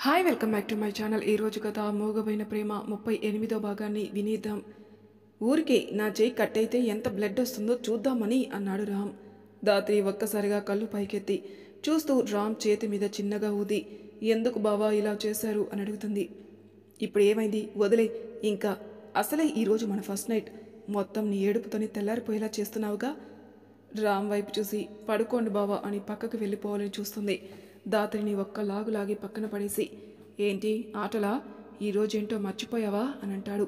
Hi welcome back to my channel. ఈరోజు కథ మూగబోయిన ప్రేమ 38వ భాగాన్ని వినేద్దాం. ఊరికే నా చేయి కట్ అయితే ఎంత బ్లడ్ వస్తుందో చూద్దామని అన్నాడు రామ్. దాత్రి ఒక్కసారిగా కళ్ళు పైకెత్తి చూస్తూ రామ్ చేతి మీద చిన్నగా ఊది ఎందుకు బావా ఇలా చేశారు అని అడుగుతుంది. ఇప్పుడు ఏమైంది వదిలే, ఇంకా అసలే ఈరోజు మన ఫస్ట్ నైట్, మొత్తం నీ ఏడుపుతోని తెల్లారిపోయేలా చేస్తున్నావుగా. రామ్ వైపు చూసి పడుకోండి బావా అని పక్కకు వెళ్ళిపోవాలని చూస్తుంది. దాత్రిని ఒక్క లాగులాగి పక్కన పడేసి ఏంటి ఆటలా, ఈరోజేంటో మర్చిపోయావా అని అంటాడు.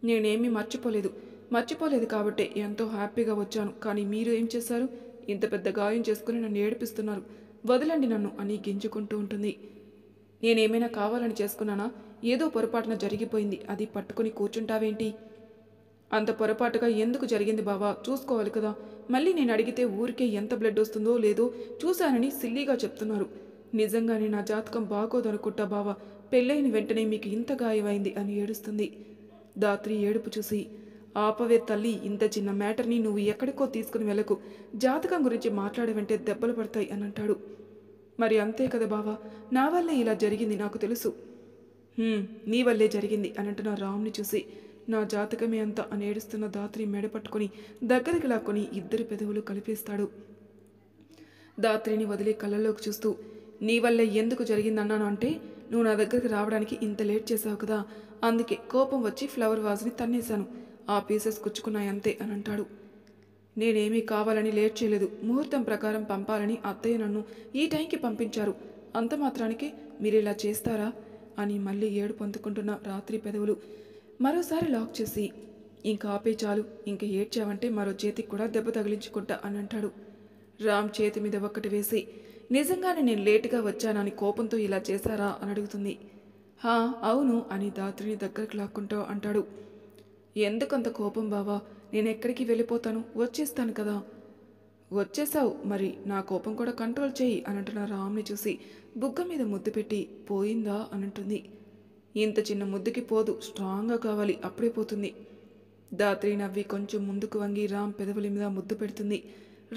నేనేమీ మర్చిపోలేదు కాబట్టి ఎంతో హ్యాపీగా వచ్చాను. కానీ మీరు ఏం చేశారు, ఇంత పెద్ద గాయం చేసుకుని నన్ను ఏడిపిస్తున్నారు, వదలండి నన్ను అని గింజుకుంటూ ఉంటుంది. నేనేమైనా కావాలని చేసుకున్నానా, ఏదో పొరపాటున జరిగిపోయింది, అది పట్టుకుని కూర్చుంటావేంటి. అంత పొరపాటుగా ఎందుకు జరిగింది బావా, చూసుకోవాలి కదా. మళ్ళీ నేను అడిగితే ఊరికే ఎంత బ్లడ్ వస్తుందో లేదో చూశానని సిల్లీగా చెప్తున్నారు. నిజంగానే నా జాతకం బాగోదనుకుంటా బావా, పెళ్ళైన వెంటనే మీకు ఇంత గాయమైంది అని ఏడుస్తుంది. దాత్రి ఏడుపు చూసి ఆపవే తల్లి, ఇంత చిన్న మ్యాటర్ని నువ్వు ఎక్కడికో తీసుకుని వెళ్ళకు, జాతకం గురించి మాట్లాడవంటే దెబ్బలు పడతాయి అని అంటాడు. మరి అంతే కదా బావా, నా వల్లే ఇలా జరిగింది నాకు తెలుసు. నీ వల్లే జరిగింది అని అంటున్న రామ్ని చూసి నా జాతకమే అంత అని ఏడుస్తున్న దాత్రి మెడ పట్టుకుని దగ్గరికి లాక్కొని ఇద్దరి పెదవులు కలిపేస్తాడు. దాత్రిని వదిలి కళ్ళలోకి చూస్తూ నీ వల్లే ఎందుకు జరిగిందన్నాను అంటే, నువ్వు నా దగ్గరికి రావడానికి ఇంత లేట్ చేసావు కదా, అందుకే కోపం వచ్చి ఫ్లవర్ వాజ్ని తన్నేశాను, ఆ పీసెస్ కుచ్చుకున్నాయి అంతే అని అంటాడు. నేనేమీ కావాలని లేట్ చేయలేదు, ముహూర్తం ప్రకారం పంపాలని అత్తయ్య నన్ను ఈ టైంకి పంపించారు, అంత మాత్రానికి మీరు ఇలా చేస్తారా అని మళ్ళీ ఏడుపు అందుకుంటున్న రాత్రి పెదవులు మరోసారి లాక్ చేసి ఇంకా ఆపే చాలు, ఇంక ఏడ్చావంటే మరో చేతికి కూడా దెబ్బ తగిలించుకుంటా అని అంటాడు. రామ్ చేతి మీద ఒక్కటి వేసి నిజంగానే నేను లేటుగా వచ్చానని కోపంతో ఇలా చేశారా అని అడుగుతుంది. హా అవును అని దాత్రిని దగ్గరకు లాక్కుంటూ అంటాడు. ఎందుకంత కోపం బావా, నేను ఎక్కడికి వెళ్ళిపోతాను, వచ్చేస్తాను కదా. వచ్చేసావు, మరి నా కోపం కూడా కంట్రోల్ చేయి అని అంటున్న రామ్ని చూసి బుగ్గ మీద ముద్దు పెట్టి పోయిందా అని అంటుంది. ఇంత చిన్న ముద్దుకి పోదు, స్ట్రాంగ్గా కావాలి, అప్పుడే పోతుంది. దాత్రి నవ్వి కొంచెం ముందుకు వంగి రామ్ పెదవుల మీద ముద్దు పెడుతుంది.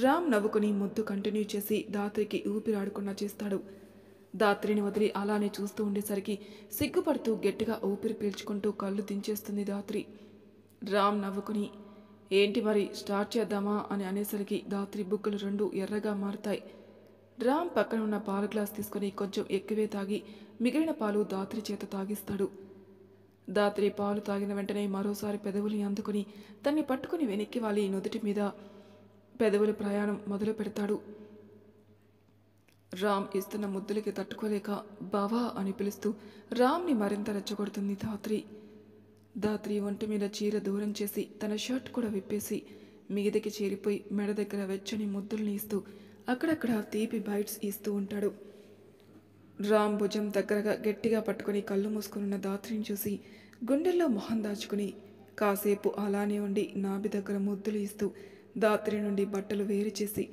రామ్ నవ్వుకుని ముద్దు కంటిన్యూ చేసి దాత్రికి ఊపిరాడకుండా చేస్తాడు. దాత్రిని వదిలి అలానే చూస్తూ ఉండేసరికి సిగ్గుపడుతూ గట్టిగా ఊపిరి పీల్చుకుంటూ కళ్ళు దించేస్తుంది దాత్రి. రామ్ నవ్వుకుని ఏంటి మరి స్టార్ట్ చేద్దామా అని అనేసరికి దాత్రి బుగ్గలు రెండు ఎర్రగా మారుతాయి. రామ్ పక్కన ఉన్న పాల గ్లాస్ తీసుకుని కొంచెం ఎక్కువే తాగి మిగిలిన పాలు దాత్రి చేత తాగిస్తాడు. దాత్రి పాలు తాగిన వెంటనే మరోసారి పెదవుల్ని అందుకుని తన్ని పట్టుకుని వెనక్కి వాలి నుదుటి మీద పెదవుల ప్రయాణం మొదలు పెడతాడు. రామ్ ఇస్తున్న ముద్దులకి తట్టుకోలేక బావా అని పిలుస్తూ రామ్ని మరింత రెచ్చగొడుతుంది దాత్రి. దాత్రి ఒంటి మీద చీర దూరం చేసి తన షర్ట్ కూడా విప్పేసి మీదకి చేరిపోయి మెడ దగ్గర వెచ్చని ముద్దుల్ని ఇస్తూ అక్కడక్కడ తీపి బైట్స్ ఇస్తూ ఉంటాడు. రామ్ భుజం దగ్గరగా గట్టిగా పట్టుకుని కళ్ళు మూసుకున్న దాత్రిని చూసి గుండెల్లో మొహం దాచుకుని కాసేపు అలానే ఉండి నాభి దగ్గర ముద్దులు ఇస్తూ దాత్రి నుండి బట్టలు వేరు చేసి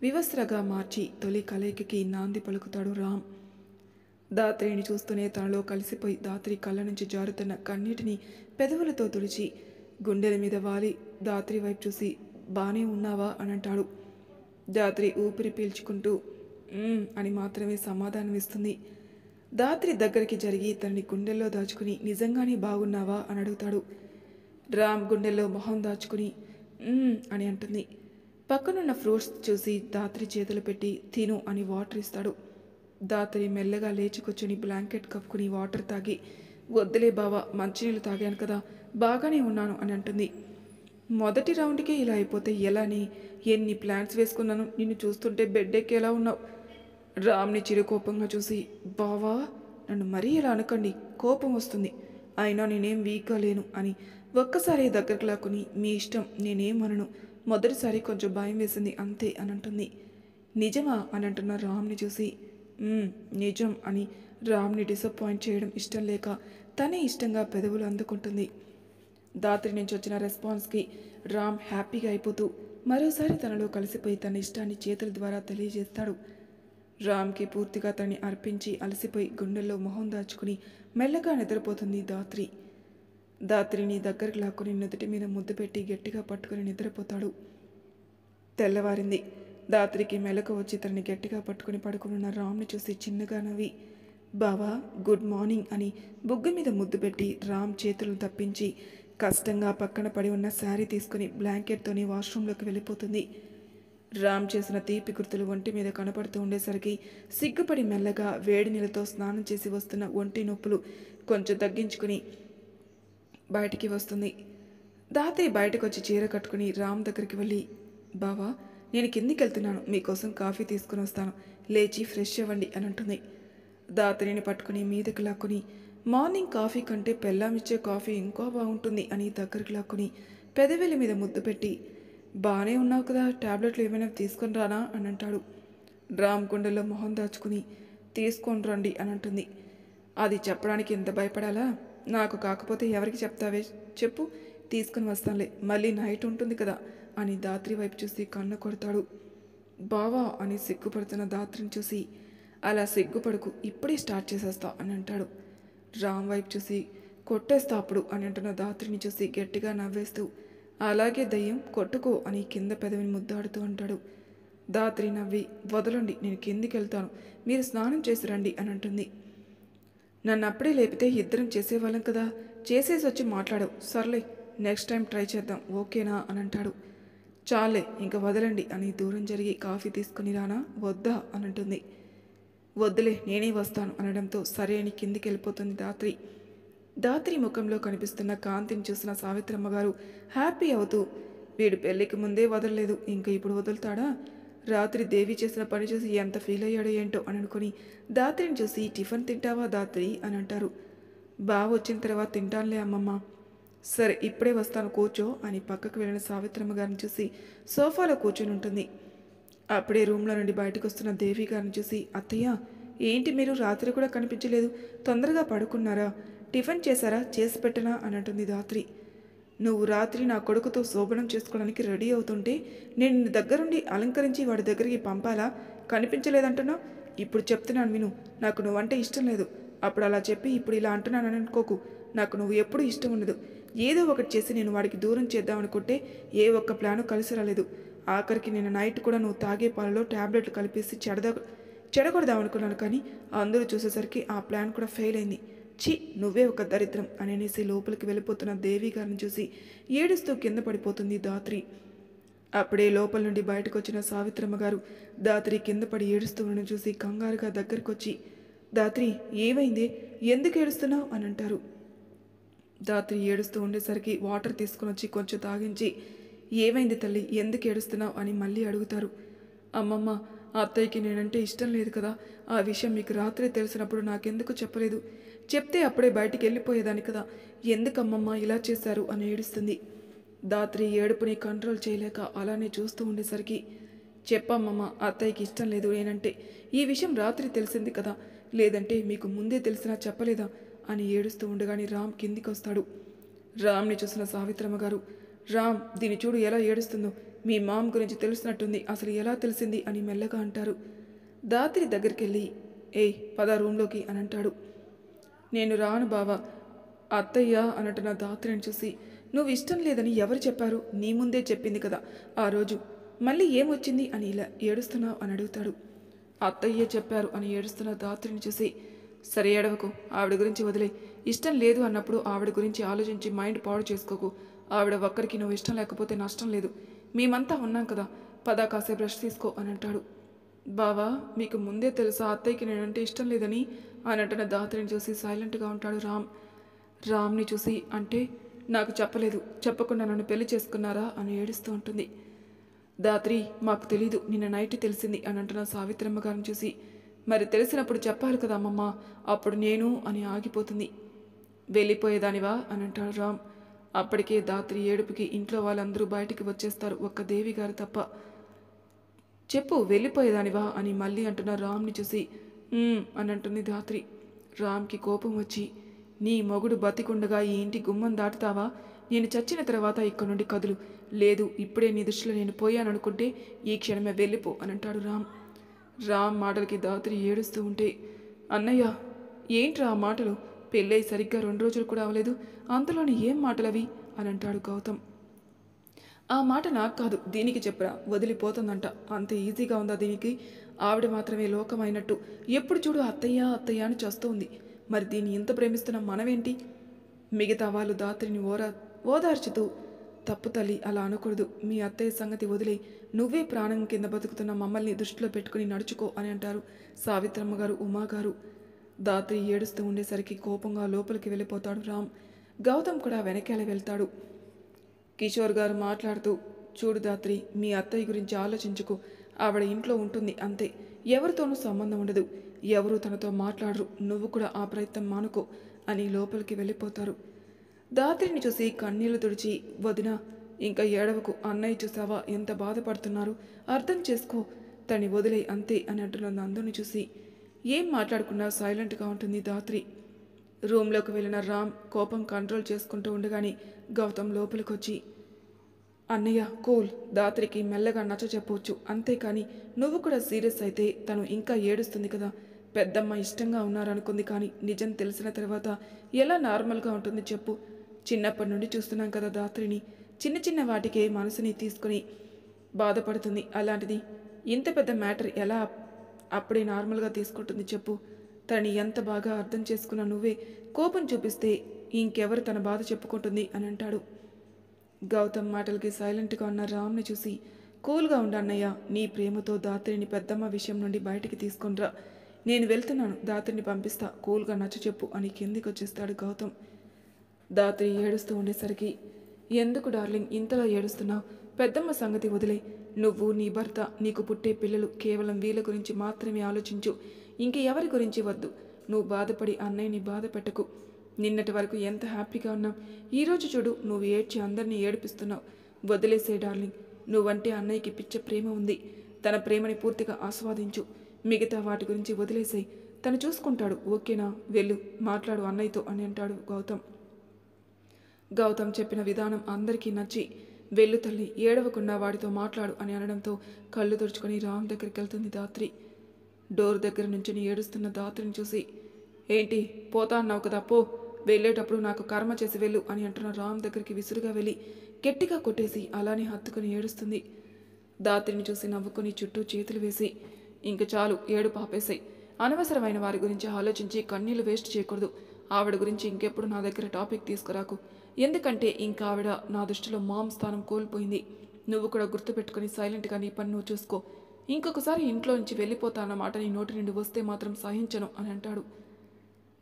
వివస్త్రగా మార్చి తొలి కలయికకి నాంది పలుకుతాడు రామ్. దాత్రిని చూస్తూనే తనలో కలిసిపోయి దాత్రి కళ్ళ నుంచి జారుతున్న కన్నీటిని పెదవులతో తుడిచి గుండెల మీద వాలి దాత్రి వైపు చూసి బానే ఉన్నావా అని అంటాడు. దాత్రి ఊపిరి పీల్చుకుంటూ అని మాత్రమే సమాధానం ఇస్తుంది. దాత్రి దగ్గరికి జరిగి తనని గుండెల్లో దాచుకుని నిజంగానే బాగున్నావా అని అడుగుతాడు. రామ్ గుండెల్లో మొహం దాచుకుని అని అంటుంది. పక్కనున్న ఫ్రూట్స్ చూసి దాత్రి చేతులు పెట్టి తిను అని వాటర్ ఇస్తాడు. దాత్రి మెల్లగా లేచికొచ్చుని బ్లాంకెట్ కప్పుకుని వాటర్ తాగి వద్దులే బావా, మంచినీళ్ళు తాగాను కదా, బాగానే ఉన్నాను అని అంటుంది. మొదటి రౌండ్కే ఇలా అయిపోతే ఎలాని, ఎన్ని ప్లాన్స్ వేసుకున్నాను, నిన్ను చూస్తుంటే బెడ్ ఎక్కేలా ఉన్నావు. రామ్ని చిరుకోపంగా చూసి బావా నన్ను మరీ ఇలా అనకండి, కోపం వస్తుంది, అయినా నేనేం వీక్గా లేను అని ఒక్కసారి దగ్గరకు లాక్కుని మీ ఇష్టం, నేనేమనను, మొదటిసారి కొంచెం భయం వేసింది అంతే అని అంటుంది. నిజమా అని అంటున్న రామ్ని చూసి నిజం అని రామ్ని డిసప్పాయింట్ చేయడం ఇష్టం లేక తనే ఇష్టంగా పెదవులు అందుకుంటుంది. దాత్రి నుంచి వచ్చిన రెస్పాన్స్కి రామ్ హ్యాపీగా అయిపోతూ మరోసారి తనలో కలిసిపోయి తన ఇష్టాన్ని చేతుల ద్వారా తెలియజేస్తాడు. రామ్కి పూర్తిగా తనని అర్పించి అలసిపోయి గుండెల్లో మొహం దాచుకుని మెల్లగా నిద్రపోతుంది దాత్రి. దాత్రిని దగ్గరికి లాక్కుని నుదుటి మీద ముద్దు పెట్టి గట్టిగా పట్టుకుని నిద్రపోతాడు. తెల్లవారింది. దాత్రికి మెలకు వచ్చి తనని గట్టిగా పట్టుకుని పడుకున్న రామ్ని చూసి చిన్నగా నవ్వి బావా గుడ్ మార్నింగ్ అని బుగ్గ మీద ముద్దు పెట్టి రామ్ చేతులు తప్పించి కష్టంగా పక్కన పడి ఉన్న శారీ తీసుకుని బ్లాంకెట్తోని వాష్రూంలోకి వెళ్ళిపోతుంది. రామ్ చేసిన తీపి గుర్తులు ఒంటి మీద కనపడుతూ ఉండేసరికి సిగ్గుపడి మెల్లగా వేడి నీళ్ళతో స్నానం చేసి వస్తున్న ఒంటి నొప్పులు కొంచెం తగ్గించుకుని బయటికి వస్తుంది. దాత్రి బయటకు వచ్చి చీర కట్టుకుని రామ్ దగ్గరికి వెళ్ళి, బావా నేను కిందికి వెళ్తున్నాను, మీకోసం కాఫీ తీసుకుని వస్తాను, లేచి ఫ్రెష్ అవ్వండి అని అంటుంది. దాత్రిని పట్టుకుని మీదకి లాక్కుని, మార్నింగ్ కాఫీ కంటే పెళ్ళామిచ్చే కాఫీ ఇంకో బాగుంటుంది అని దగ్గరికి లాక్కుని పెదవిల మీద ముద్దు పెట్టి, బాగానే ఉన్నావు కదా, టాబ్లెట్లు ఏమైనా తీసుకొని రానా అని అంటాడు. రామ్ గుండెల్లో మొహం దాచుకుని, తీసుకొని రండి అని అంటుంది. అది చెప్పడానికి ఎంత భయపడాలా, నాకు కాకపోతే ఎవరికి చెప్తావే, చెప్పు, తీసుకుని వస్తానులే, మళ్ళీ నైట్ ఉంటుంది కదా అని దాత్రి వైపు చూసి కన్ను కొడతాడు. బావా అని సిగ్గుపడుతున్న దాత్రిని చూసి, అలా సిగ్గుపడుకు, ఇప్పుడే స్టార్ట్ చేసేస్తా అని అంటాడు. రామ్ వైపు చూసి, కొట్టేస్తా అప్పుడు అని అంటున్న దాత్రిని చూసి గట్టిగా నవ్వేస్తూ, అలాగే దయ్యం కొట్టుకో అని కింద పెదవిని ముద్దాడుతూ అంటాడు. దాత్రి నవ్వి, వదలండి, నేను కిందికి వెళ్తాను, మీరు స్నానం చేసి రండి అని అంటుంది. నన్ను అప్పుడే లేపితే ఇద్దరం చేసేవాళ్ళం కదా, చేసేసి వచ్చి మాట్లాడవు, సర్లే నెక్స్ట్ టైం ట్రై చేద్దాం, ఓకేనా అని అంటాడు. చాలే ఇంక వదలండి అని దూరం జరిగి కాఫీ తీసుకుని రానా వద్దా అని అంటుంది. వద్దులే నేనే వస్తాను అనడంతో సరే అని కిందికి వెళ్ళిపోతుంది దాత్రి. దాత్రి ముఖంలో కనిపిస్తున్న కాంతిని చూసిన సావిత్రమ్మ గారు హ్యాపీ అవుతూ, వీడు పెళ్ళికి ముందే వదలలేదు, ఇంకా ఇప్పుడు వదులుతాడా, రాత్రి దేవి చేసిన పని చూసి ఎంత ఫీల్ అయ్యాడో ఏంటో అని అనుకుని దాత్రిని చూసి, టిఫిన్ తింటావా దాత్రి అని అంటారు. బావ వచ్చిన తర్వాత తింటానులే అమ్మమ్మ. సరే ఇప్పుడే వస్తాను కూర్చో అని పక్కకు వెళ్ళిన సావిత్రమ్మ గారిని చూసి సోఫాలో కూర్చొని ఉంటుంది. అప్పుడే రూమ్లో నుండి బయటకు వస్తున్న దేవి గారిని చూసి, అత్తయ్య ఏంటి మీరు రాత్రి కూడా కనిపించలేదు, తొందరగా పడుకున్నారా, టిఫిన్ చేశారా, చేసి పెట్టనా అని అంటుంది దాత్రి. నువ్వు రాత్రి నా కొడుకుతో శోభనం చేసుకోవడానికి రెడీ అవుతుంటే నేను నీ దగ్గరుండి అలంకరించి వాడి దగ్గరికి పంపాలా, కనిపించలేదంటున్నావు, ఇప్పుడు చెప్తున్నాను విను, నాకు నువ్వంటే ఇష్టం లేదు, అప్పుడు అలా చెప్పి ఇప్పుడు ఇలా అంటున్నానని అనుకోకు, నాకు నువ్వు ఎప్పుడూ ఇష్టం ఉండదు, ఏదో ఒకటి చేసి నేను వాడికి దూరం చేద్దామనుకుంటే ఏ ఒక్క ప్లాను కలిసి రాలేదు, ఆఖరికి నేను నైట్ కూడా నువ్వు తాగే పాలలో ట్యాబ్లెట్లు కలిపేసి చెడగొడదామనుకున్నాను, కానీ అందరూ చూసేసరికి ఆ ప్లాన్ కూడా ఫెయిల్ అయింది, ఛీ నువ్వే ఒక దరిద్రం అనేసి లోపలికి వెళ్ళిపోతున్న దేవి గారిని చూసి ఏడుస్తూ కింద పడిపోతుంది దాత్రి. అప్పుడే లోపల నుండి బయటకు వచ్చిన సావిత్రమ్మ గారు దాత్రి కింద పడి ఏడుస్తూ ఉండడం చూసి కంగారుగా దగ్గరికి వచ్చి, దాత్రి ఏమైంది, ఎందుకు ఏడుస్తున్నావు అని అంటారు. దాత్రి ఏడుస్తూ ఉండేసరికి వాటర్ తీసుకుని వచ్చి కొంచెం తాగించి, ఏమైంది తల్లి, ఎందుకు ఏడుస్తున్నావు అని మళ్ళీ అడుగుతారు. అమ్మమ్మ అత్తయ్యకి నేనంటే ఇష్టం లేదు కదా, ఆ విషయం మీకు రాత్రి తెలిసినప్పుడు నాకెందుకు చెప్పలేదు, చెప్తే అప్పుడే బయటికి వెళ్ళిపోయేదాన్ని కదా, ఎందుకమ్మమ్మ ఇలా చేశారు అని ఏడుస్తుంది. దాత్రి ఏడుపుని కంట్రోల్ చేయలేక అలానే చూస్తూ ఉండేసరికి, చెప్పమ్మమ్మ అత్తయ్యకి ఇష్టం లేదు నేనంటే, ఈ విషయం రాత్రి తెలిసింది కదా, లేదంటే మీకు ముందే తెలిసినా చెప్పలేదా అని ఏడుస్తూ ఉండగానే రామ్ కిందికి వస్తాడు. రామ్ని చూసిన సావిత్రమ్మ గారు, రామ్ దీని చూడు ఎలా ఏడుస్తుందో, మీ మామ్ గురించి తెలిసినట్టుంది, అసలు ఎలా తెలిసింది అని మెల్లగా అంటారు. దాత్రి దగ్గరికి వెళ్ళి, ఏయ్ పద రూమ్లోకి అని అంటాడు. నేను రాను బావా, అత్తయ్య అన్నట్టున్న దాత్రిని చూసి, నువ్వు ఇష్టం లేదని ఎవరు చెప్పారు, నీ ముందే చెప్పింది కదా ఆ రోజు, మళ్ళీ ఏమొచ్చింది అని ఇలా ఏడుస్తున్నావు అని అడుగుతాడు. అత్తయ్యే చెప్పారు అని ఏడుస్తున్న దాత్రిని చూసి, సరే ఏడవకు, ఆవిడ గురించి వదిలే, ఇష్టం లేదు అన్నప్పుడు ఆవిడ గురించి ఆలోచించి మైండ్ పాడు చేసుకోకు, ఆవిడ ఒక్కరికి నువ్వు ఇష్టం లేకపోతే నష్టం లేదు, మేమంతా ఉన్నాం కదా, పద కాసేపు బ్రష్ తీసుకో అని అంటాడు. బావా మీకు ముందే తెలుసా అత్తయ్యకి నేనంటే ఇష్టం లేదని అని అంటున్న దాత్రిని చూసి సైలెంట్గా ఉంటాడు రామ్. రామ్ని చూసి, అంటే నాకు చెప్పలేదు, చెప్పకుండా నన్ను పెళ్లి చేసుకున్నారా అని ఏడుస్తూ ఉంటుంది. దాత్రి మాకు తెలీదు, నిన్న నైట్ తెలిసింది అని అంటున్న సావిత్రమ్మ గారిని చూసి, మరి తెలిసినప్పుడు చెప్పాలి కదా అమ్మమ్మ, అప్పుడు నేను అని ఆగిపోతుంది. వెళ్ళిపోయేదానివా అని అంటాడు రామ్. అప్పటికే దాత్రి ఏడుపుకి ఇంట్లో వాళ్ళందరూ బయటికి వచ్చేస్తారు, ఒక్క దేవి గారు తప్ప. చెప్పు వెళ్ళిపోయేదానివా అని మళ్ళీ అంటున్న రామ్ని చూసి అని అంటుంది దాత్రి. రామ్కి కోపం వచ్చి, నీ మొగుడు బతికుండగా ఈ ఇంటి గుమ్మం దాటుతావా, నేను చచ్చిన తర్వాత ఇక్కడ నుండి కదులు, లేదు ఇప్పుడే నీ దృష్టిలో నేను పోయాననుకుంటే ఈ క్షణమే వెళ్ళిపో అని అంటాడు రామ్. రామ్ మాటలకి దాత్రి ఏడుస్తూ ఉంటే, అన్నయ్య ఏంట్రా ఆ మాటలు, పెళ్ళై సరిగ్గా 2 రోజులు కూడా అవ్వలేదు, అంతలోని ఏం మాటలవి అని అంటాడు గౌతమ్. ఆ మాట నాకు కాదు దీనికి చెప్పరా, వదిలిపోతుందంట, అంత ఈజీగా ఉందా దీనికి ఆవిడ మాత్రమే లోకమైనట్టు ఎప్పుడు చూడు అత్తయ్య అత్తయ్య అని చేస్తోంది. మరి దీన్ని ఇంత ప్రేమిస్తున్న మనమేంటి? మిగతా వాళ్ళు దాత్రిని ఓదార్చుతూ, తప్పు తల్లి, అలా అనకూడదు. మీ అత్తయ్య సంగతి వదిలే, నువ్వే ప్రాణం కింద బతుకుతున్న మమ్మల్ని దృష్టిలో పెట్టుకుని నడుచుకో అని అంటారు సావిత్రమ్మ గారు, ఉమాగారు. దాత్రి ఏడుస్తూ ఉండేసరికి కోపంగా లోపలికి వెళ్ళిపోతాడు రామ్. గౌతమ్ కూడా వెనకాల వెళ్తాడు. కిషోర్ గారు మాట్లాడుతూ, చూడు దాత్రి, మీ అత్తయ్య గురించి ఆలోచించుకో. ఆవిడ ఇంట్లో ఉంటుంది అంతే, ఎవరితోనూ సంబంధం ఉండదు, ఎవరూ తనతో మాట్లాడరు. నువ్వు కూడా ఆ ప్రయత్నం మానుకో అని లోపలికి వెళ్ళిపోతారు. దాత్రిని చూసి కన్నీళ్లు తుడిచి, వదినా ఇంకా ఏడవకు, అన్నయ్య చూసావా ఎంత బాధపడుతున్నారు, అర్థం చేసుకో, తని వదిలే అంతే అని అంటున్న నందుని చూసి ఏం మాట్లాడకుండా సైలెంట్గా ఉంటుంది దాత్రి. రూమ్లోకి వెళ్ళిన రామ్ కోపం కంట్రోల్ చేసుకుంటూ ఉండగానే గౌతమ్ లోపలికి వచ్చి, అన్నయ్య కూల్, దాత్రికి మెల్లగా నచ్చ చెప్పవచ్చు, అంతేకాని నువ్వు కూడా సీరియస్ అయితే తను ఇంకా ఏడుస్తుంది కదా. పెద్దమ్మ ఇష్టంగా ఉన్నారనుకుంది, కానీ నిజం తెలిసిన తర్వాత ఎలా నార్మల్గా ఉంటుంది చెప్పు. చిన్నప్పటి నుండి చూస్తున్నాం కదా దాత్రిని, చిన్న చిన్న వాటికే మనసుని తీసుకుని బాధపడుతుంది. అలాంటిది ఇంత పెద్ద మ్యాటర్ ఎలా అప్పుడే నార్మల్గా తీసుకుంటుంది చెప్పు. తనని ఎంత బాగా అర్థం చేసుకున్నా నువ్వే కోపం చూపిస్తే ఇంకెవరు తన బాధ చెప్పుకుంటుంది అని అంటాడు. గౌతమ్ మాటలకి సైలెంట్గా ఉన్న రామ్ని చూసి, కూల్గా ఉండన్నయ్య, నీ ప్రేమతో దాత్రిని పెద్దమ్మ విషయం నుండి బయటికి తీసుకొనిరా. నేను వెళ్తున్నాను, దాత్రిని పంపిస్తా, కూల్గా నచ్చ చెప్పు అని కిందికి వచ్చేస్తాడు గౌతమ్. దాత్రి ఏడుస్తూ ఉండేసరికి, ఎందుకు డార్లింగ్ ఇంతలా ఏడుస్తున్నావు? పెద్దమ్మ సంగతి వదిలే, నువ్వు నీ భర్త, నీకు పుట్టే పిల్లలు, కేవలం వీళ్ళ గురించి మాత్రమే ఆలోచించు, ఇంక ఎవరి గురించి వద్దు. నువ్వు బాధపడి అన్నయ్యని బాధ పెట్టకు. నిన్నటి వరకు ఎంత హ్యాపీగా ఉన్నావు, ఈరోజు చూడు నువ్వు ఏడ్చి అందరినీ ఏడిపిస్తున్నావు. వదిలేసే డార్లింగ్, నువ్వంటే అన్నయ్యకి పిచ్చ ప్రేమ ఉంది, తన ప్రేమని పూర్తిగా ఆస్వాదించు. మిగతా వాటి గురించి వదిలేసాయి, తను చూసుకుంటాడు, ఓకేనా? వెళ్ళు, మాట్లాడు అన్నయ్యతో అని అంటాడు గౌతమ్. గౌతమ్ చెప్పిన విధానం అందరికీ నచ్చి, వెళ్ళు తల్లి, ఏడవకుండా వాడితో మాట్లాడు అని అనడంతో కళ్ళు తుడుచుకొని రామ్ దగ్గరికి వెళ్తుంది దాత్రి. డోర్ దగ్గర నుంచి ఏడుస్తున్న దాత్రిని చూసి, ఏంటి పోతా అన్నావు కదా, పో, వెళ్ళేటప్పుడు నాకు కర్మ చేసి వెళ్ళు అని అంటున్న రామ్ దగ్గరికి విసురుగా వెళ్ళి గట్టిగా కొట్టేసి అలానే హత్తుకుని ఏడుస్తుంది. దాత్రిని చూసి నవ్వుకొని చుట్టూ చేతులు వేసి, ఇంక చాలు, ఏడు పాపేసాయి, అనవసరమైన వారి గురించి ఆలోచించి కన్నీళ్లు వేస్ట్ చేయకూడదు. ఆవిడ గురించి ఇంకెప్పుడు నా దగ్గర టాపిక్ తీసుకురాకు, ఎందుకంటే ఇంకా ఆవిడ నా దృష్టిలో మామ్ స్థానం కోల్పోయింది. నువ్వు కూడా గుర్తుపెట్టుకుని సైలెంట్గా నీ పని నువ్వు చూసుకో. ఇంకొకసారి ఇంట్లో నుంచి వెళ్ళిపోతా అన్నమాట నీ నోటి నుండి వస్తే మాత్రం సహించను అని అంటాడు.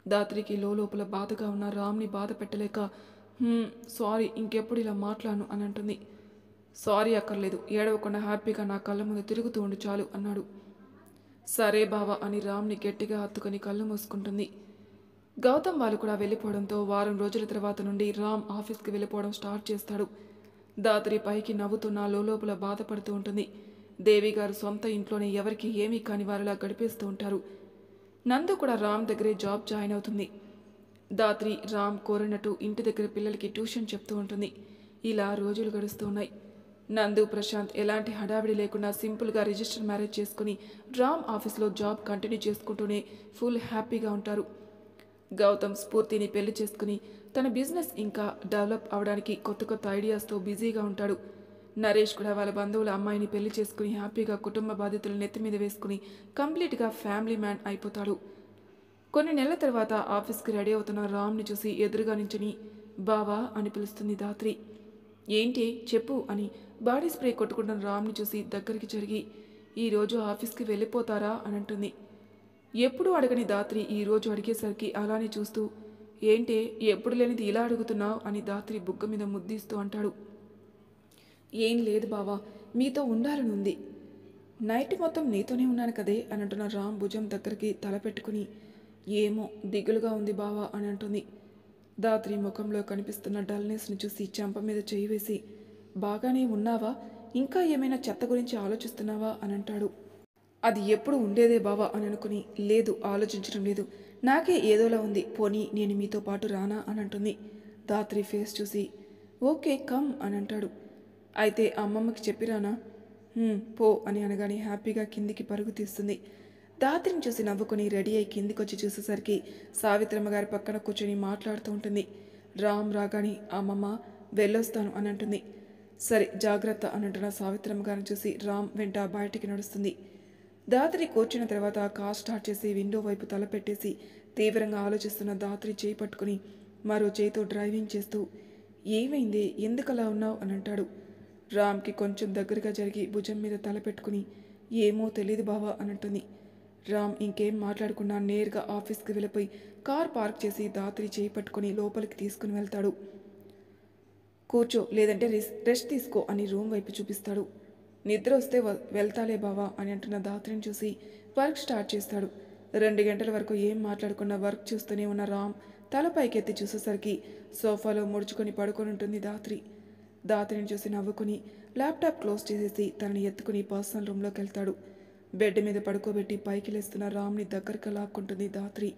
దాత్రికి లోపల బాధగా ఉన్న రామ్ని బాధ పెట్టలేక, సారీ, ఇంకెప్పుడు ఇలా మాట్లాడను అని అంటుంది. సారీ అక్కర్లేదు, ఏడవకుండా హ్యాపీగా నా కళ్ళ ముందు తిరుగుతూ ఉండు చాలు అన్నాడు. సరే బావా అని రామ్ని గట్టిగా హత్తుకొని కళ్ళు మూసుకుంటుంది. గౌతమ్ వాళ్ళు కూడా వెళ్ళిపోవడంతో వారం రోజుల తర్వాత నుండి రామ్ ఆఫీస్కి వెళ్ళిపోవడం స్టార్ట్ చేస్తాడు. దాత్రి పైకి నవ్వుతున్న లోపల బాధపడుతూ ఉంటుంది. దేవి గారు సొంత ఇంట్లోనే ఎవరికి ఏమీ కాని వారిలా గడిపేస్తూ ఉంటారు. నందు కూడా రామ్ దగ్గరే జాబ్ జాయిన్ అవుతుంది. దాత్రి రామ్ కోరినట్టు ఇంటి దగ్గర పిల్లలకి ట్యూషన్ చెప్తూ ఉంటుంది. ఇలా రోజులు గడుస్తూ ఉన్నాయి. నందు ప్రశాంత్ ఎలాంటి హడావిడి లేకుండా సింపుల్గా రిజిస్టర్ మ్యారేజ్ చేసుకుని రామ్ ఆఫీస్లో జాబ్ కంటిన్యూ చేసుకుంటూనే ఫుల్ హ్యాపీగా ఉంటారు. గౌతమ్ స్ఫూర్తిని పెళ్లి చేసుకుని తన బిజినెస్ ఇంకా డెవలప్ అవడానికి కొత్త కొత్త ఐడియాస్తో బిజీగా ఉంటాడు. నరేష్ కూడా వాళ్ళ బంధువుల అమ్మాయిని పెళ్లి చేసుకుని హ్యాపీగా కుటుంబ బాధ్యతలు నెత్తి మీద వేసుకుని కంప్లీట్గా ఫ్యామిలీ మ్యాన్ అయిపోతాడు. కొన్ని నెలల తర్వాత ఆఫీస్కి రెడీ అవుతున్న రామ్ని చూసి ఎదురుగా నించుని బావా అని పిలుస్తుంది దాత్రి. ఏంటి చెప్పు అని బాడీ స్ప్రే కొట్టుకుంటున్న రామ్ని చూసి దగ్గరికి జరిగి, ఈరోజు ఆఫీస్కి వెళ్ళిపోతారా అని అంటుంది. ఎప్పుడు అడగని దాత్రి ఈరోజు అడిగేసరికి అలానే చూస్తూ, ఏంటే ఎప్పుడు లేనిది ఇలా అడుగుతున్నావు అని దాత్రి బుగ్గ మీద ముద్దిస్తూ అంటాడు. ఏం లేదు బావా, మీతో ఉండాలనుంది, నైట్ మొత్తం నీతోనే ఉన్నాను కదే అని అంటున్న రామ్ భుజం దగ్గరికి తల పెట్టుకుని, ఏమో దిగులుగా ఉంది బావా అని అంటుంది. దాత్రి ముఖంలో కనిపిస్తున్న డల్నెస్ని చూసి చెంప మీద చేయి వేసి, బాగానే ఉన్నావా, ఇంకా ఏమైనా చెత్త గురించి ఆలోచిస్తున్నావా అని అంటాడు. అది ఎప్పుడు ఉండేదే బావా అని అనుకుని, లేదు ఆలోచించడం లేదు, నాకే ఏదోలా ఉంది, పోనీ నేను మీతో పాటు రానా అని అంటుంది. దాత్రి ఫేస్ చూసి, ఓకే కమ్ అని అంటాడు. అయితే అమ్మమ్మకి చెప్పిరానా? పో అని అనగానే హ్యాపీగా కిందికి పరుగు తీస్తుంది. దాత్రిని చూసి నవ్వుకొని రెడీ అయి కిందికి వచ్చి చూసేసరికి సావిత్రమ్మ గారి పక్కన కూర్చొని మాట్లాడుతూ ఉంటుంది. రామ్ రాగాని అమ్మమ్మ వెళ్ళొస్తాను అని అంటుంది. సరే జాగ్రత్త అని అంటున్న సావిత్రమ్మ గారిని చూసి రామ్ వెంట బయటికి నడుస్తుంది. దాత్రి కూర్చున్న తర్వాత కార్ స్టార్ట్ చేసి విండో వైపు తలపెట్టేసి తీవ్రంగా ఆలోచిస్తున్న దాత్రి చేయి పట్టుకుని మరో చేయితో డ్రైవింగ్ చేస్తూ ఏమైంది, ఎందుకలా ఉన్నావు అని అంటాడు. రామ్కి కొంచెం దగ్గరగా జరిగి భుజం మీద తల పెట్టుకుని ఏమో తెలీదు బావా అని అంటుంది. రామ్ ఇంకేం మాట్లాడకుండా నేరుగా ఆఫీస్కి వెళ్ళిపోయి కార్ పార్క్ చేసి దాత్రి చేయి పట్టుకుని లోపలికి తీసుకుని వెళ్తాడు. కూర్చో, లేదంటే రెస్ట్ తీసుకో అని రూమ్ వైపు చూపిస్తాడు. నిద్ర వస్తే వెళ్తాలే బావా అని అంటున్న దాత్రిని చూసి వర్క్ స్టార్ట్ చేస్తాడు. 2 గంటల వరకు ఏం మాట్లాడకుండా వర్క్ చూస్తూనే ఉన్న రామ్ తల పైకెత్తి చూసేసరికి సోఫాలో ముడుచుకొని పడుకొని ఉంటుంది దాత్రి. దాత్రిని చూసి నవ్వుకుని ల్యాప్టాప్ క్లోజ్ చేసేసి తనని ఎత్తుకుని పర్సనల్ రూమ్లోకి వెళ్తాడు. బెడ్ మీద పడుకోబెట్టి పైకి లేస్తున్న రామ్ని దగ్గరకు లాక్కుంటుంది దాత్రి.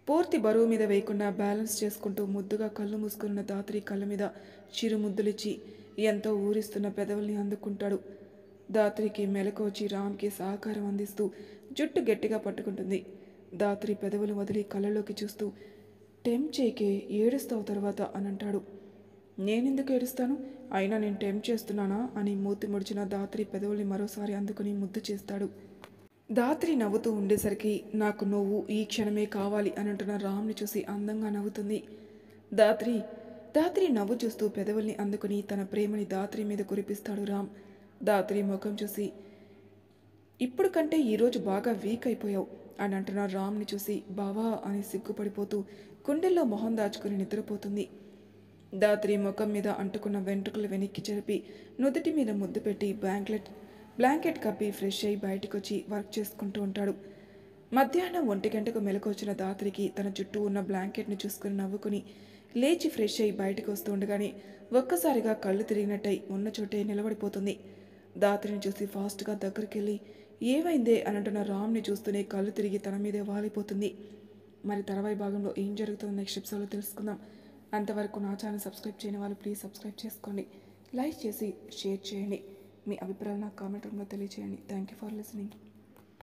పూర్తి బరువు మీద వేయకుండా బ్యాలెన్స్ చేసుకుంటూ ముద్దుగా కళ్ళు మూసుకున్న దాత్రి కళ్ళ మీద చిరు ముద్దులిచ్చి ఎంతో ఊరిస్తున్న పెదవుల్ని అందుకుంటాడు. దాత్రికి మెలకు వచ్చి రామ్కి సహకారం అందిస్తూ జుట్టు గట్టిగా పట్టుకుంటుంది. దాత్రి పెదవులు వదిలి కళ్ళలోకి చూస్తూ టెంప్ చేకే, ఏడుస్తావు తర్వాత అని అంటాడు. నేనెందుకు ఏడుస్తాను, అయినా నేను టెంప్ చేస్తున్నానా అని మూతి ముడిచిన దాత్రి పెదవుల్ని మరోసారి అందుకుని ముద్దు చేస్తాడు. దాత్రి నవ్వుతూ ఉండేసరికి నాకు నువ్వు ఈ క్షణమే కావాలి అని అంటున్న రామ్ని చూసి అందంగా నవ్వుతుంది. దాత్రి నవ్వు చూస్తూ పెదవుల్ని అందుకుని తన ప్రేమని దాత్రి మీద కురిపిస్తాడు రామ్. దాత్రి ముఖం చూసి ఇప్పుడు కంటే ఈరోజు బాగా వీక్ అయిపోయావు అని అంటున్న రామ్ని చూసి బావా అని సిగ్గుపడిపోతూ గుండెల్లో మొహం దాచుకుని నిద్రపోతుంది. దాత్రి ముఖం మీద అంటుకున్న వెంట్రుకలు వెనక్కి చెరిపి నుదుటి మీద ముద్దు పెట్టి బ్లాంకెట్ కప్పి ఫ్రెష్ అయి బయటకొచ్చి వర్క్ చేసుకుంటూ ఉంటాడు. మధ్యాహ్నం 1 గంటకు మెలకు వచ్చిన దాత్రికి తన చుట్టూ ఉన్న బ్లాంకెట్ని చూసుకుని నవ్వుకుని లేచి ఫ్రెష్ అయి బయటకు వస్తూ ఉండగానే ఒక్కసారిగా కళ్ళు తిరిగినట్టయి ఉన్న చోటే నిలబడిపోతుంది. దాత్రిని చూసి ఫాస్ట్గా దగ్గరికి వెళ్ళి ఏమైందే అని అంటున్న రామ్ని చూస్తూనే కళ్ళు తిరిగి తన మీదే వాలిపోతుంది. మరి తర్వాయి భాగంలో ఏం జరుగుతుందో నెక్స్ట్ ఎపిసోడ్లో తెలుసుకుందాం. అంతవరకు నా ఛానల్ సబ్స్క్రైబ్ చేయని వాళ్ళు ప్లీజ్ సబ్స్క్రైబ్ చేసుకోండి, లైక్ చేసి షేర్ చేయండి, మీ అభిప్రాయాలు నాకు కామెంట్ రూమ్లో తెలియజేయండి. Thank you for listening.